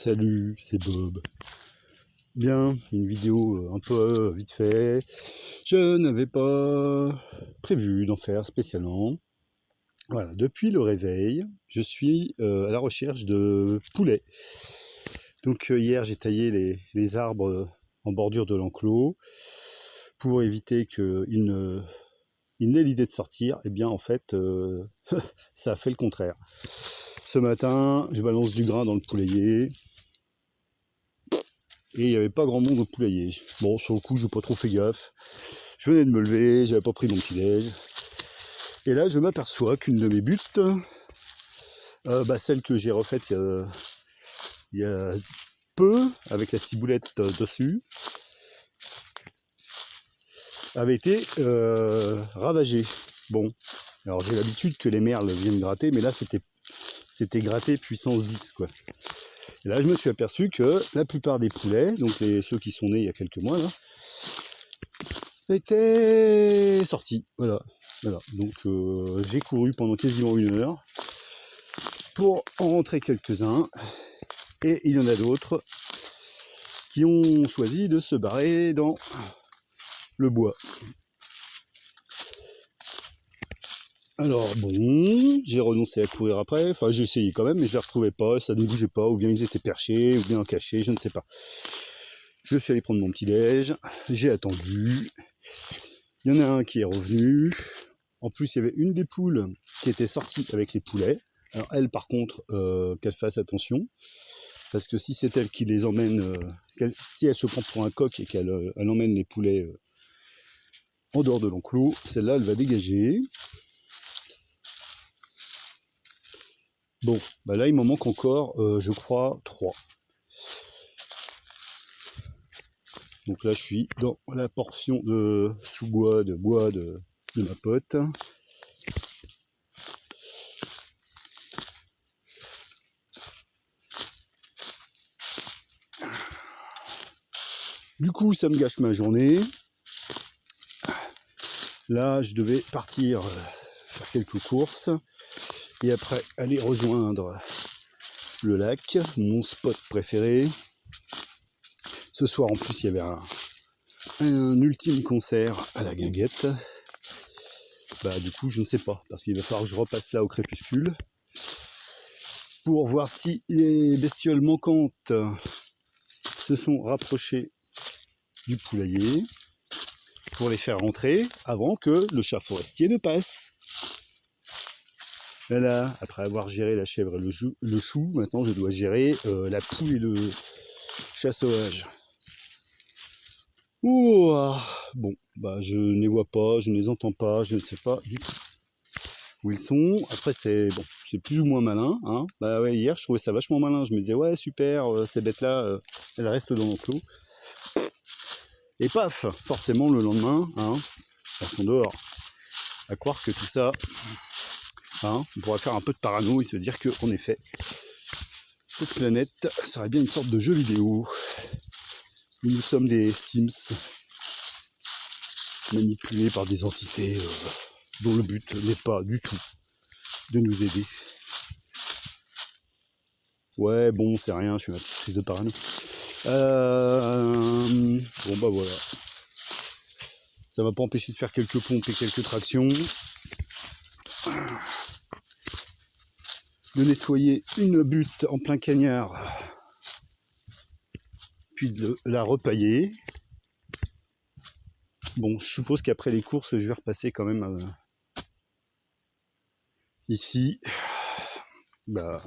Salut, c'est Bob. Bien, une vidéo un peu vite fait. Je n'avais pas prévu d'en faire spécialement. Voilà, depuis le réveil, je suis à la recherche de poulets. Donc hier, j'ai taillé les arbres en bordure de l'enclos pour éviter qu'ils n'aient l'idée de sortir. Et bien en fait, ça a fait le contraire. Ce matin, je balance du grain dans le poulailler. Et il n'y avait pas grand monde au poulailler. Bon, sur le coup, je n'ai pas trop fait gaffe. Je venais de me lever, j'avais pas pris mon petit déj. Et là, je m'aperçois qu'une de mes buttes, celle que j'ai refaite il y a peu, avec la ciboulette dessus, avait été ravagée. Bon, alors j'ai l'habitude que les merles viennent gratter, mais là, c'était gratté puissance 10, quoi. Et là, je me suis aperçu que la plupart des poulets, donc ceux qui sont nés il y a quelques mois, là, étaient sortis. Voilà. Donc j'ai couru pendant quasiment 1 heure pour en rentrer quelques-uns. Et il y en a d'autres qui ont choisi de se barrer dans le bois. Alors bon, j'ai renoncé à courir après, enfin j'ai essayé quand même, mais je les retrouvais pas, ça ne bougeait pas, ou bien ils étaient perchés, ou bien cachés, je ne sais pas. Je suis allé prendre mon petit déj, j'ai attendu, il y en a un qui est revenu, en plus il y avait une des poules qui était sortie avec les poulets. Alors elle par contre, qu'elle fasse attention, parce que si c'est elle qui les emmène, si elle se prend pour un coq et qu'elle emmène les poulets en dehors de l'enclos, celle-là elle va dégager. Bon, bah là il m'en manque encore, je crois, 3. Donc là je suis dans la portion de sous-bois, de bois de ma pote. Du coup ça me gâche ma journée. Là je devais partir faire quelques courses et après aller rejoindre le lac, mon spot préféré. Ce soir en plus il y avait un ultime concert à la guinguette. Bah du coup je ne sais pas, parce qu'il va falloir que je repasse là au crépuscule pour voir si les bestioles manquantes se sont rapprochées du poulailler pour les faire rentrer avant que le chat forestier ne passe. Voilà, après avoir géré la chèvre et le chou, maintenant je dois gérer la poule et le chat sauvage. Ouh, bon, bah je ne les vois pas, je ne les entends pas, je ne sais pas du tout où ils sont. Après c'est bon, c'est plus ou moins malin, hein. Bah ouais, hier je trouvais ça vachement malin, je me disais ouais super, ces bêtes là, elles restent dans l'enclos. Et paf, forcément le lendemain, hein, elles sont dehors. À croire que tout ça, hein, on pourrait faire un peu de parano et se dire que en effet, cette planète serait bien une sorte de jeu vidéo où nous sommes des Sims manipulés par des entités dont le but n'est pas du tout de nous aider. Ouais, bon, c'est rien, je fais ma petite prise de parano. Bon, bah voilà. Ça m'a pas empêché de faire quelques pompes et quelques tractions. De nettoyer une butte en plein cagnard. Puis de la repailler. Bon, je suppose qu'après les courses, je vais repasser quand même ici. Bah...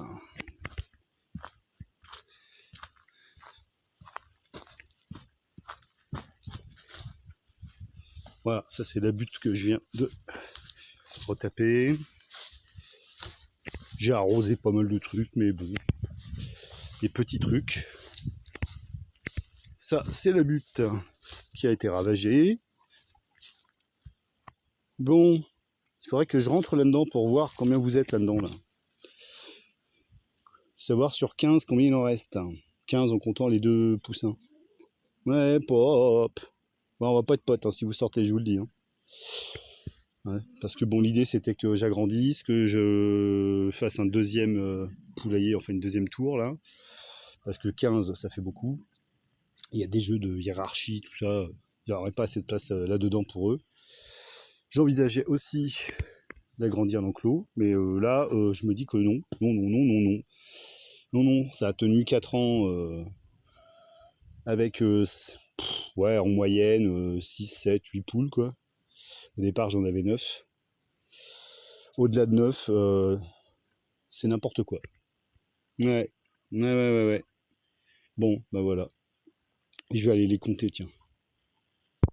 Voilà, ça c'est la butte que je viens de retaper. J'ai arrosé pas mal de trucs, mais bon, des petits trucs. Ça, c'est la butte qui a été ravagée. Bon, il faudrait que je rentre là-dedans pour voir combien vous êtes là-dedans, là. Savoir sur 15 combien il en reste. 15 en comptant les 2 poussins. Ouais, pop. Bon, on va pas être potes, hein, si vous sortez, je vous le dis. Hein. Ouais, parce que bon, l'idée c'était que j'agrandisse, que je fasse un deuxième poulailler, enfin une deuxième tour là. parce que 15 ça fait beaucoup. Il y a des jeux de hiérarchie, tout ça, il n'y aurait pas assez de place là-dedans pour eux. J'envisageais aussi d'agrandir l'enclos, mais là je me dis que non, ça a tenu 4 ans avec ouais, en moyenne 6, 7, 8 poules quoi. Au départ j'en avais 9. Au-delà de 9, c'est n'importe quoi. Ouais. Bon, bah voilà. Je vais aller les compter, tiens.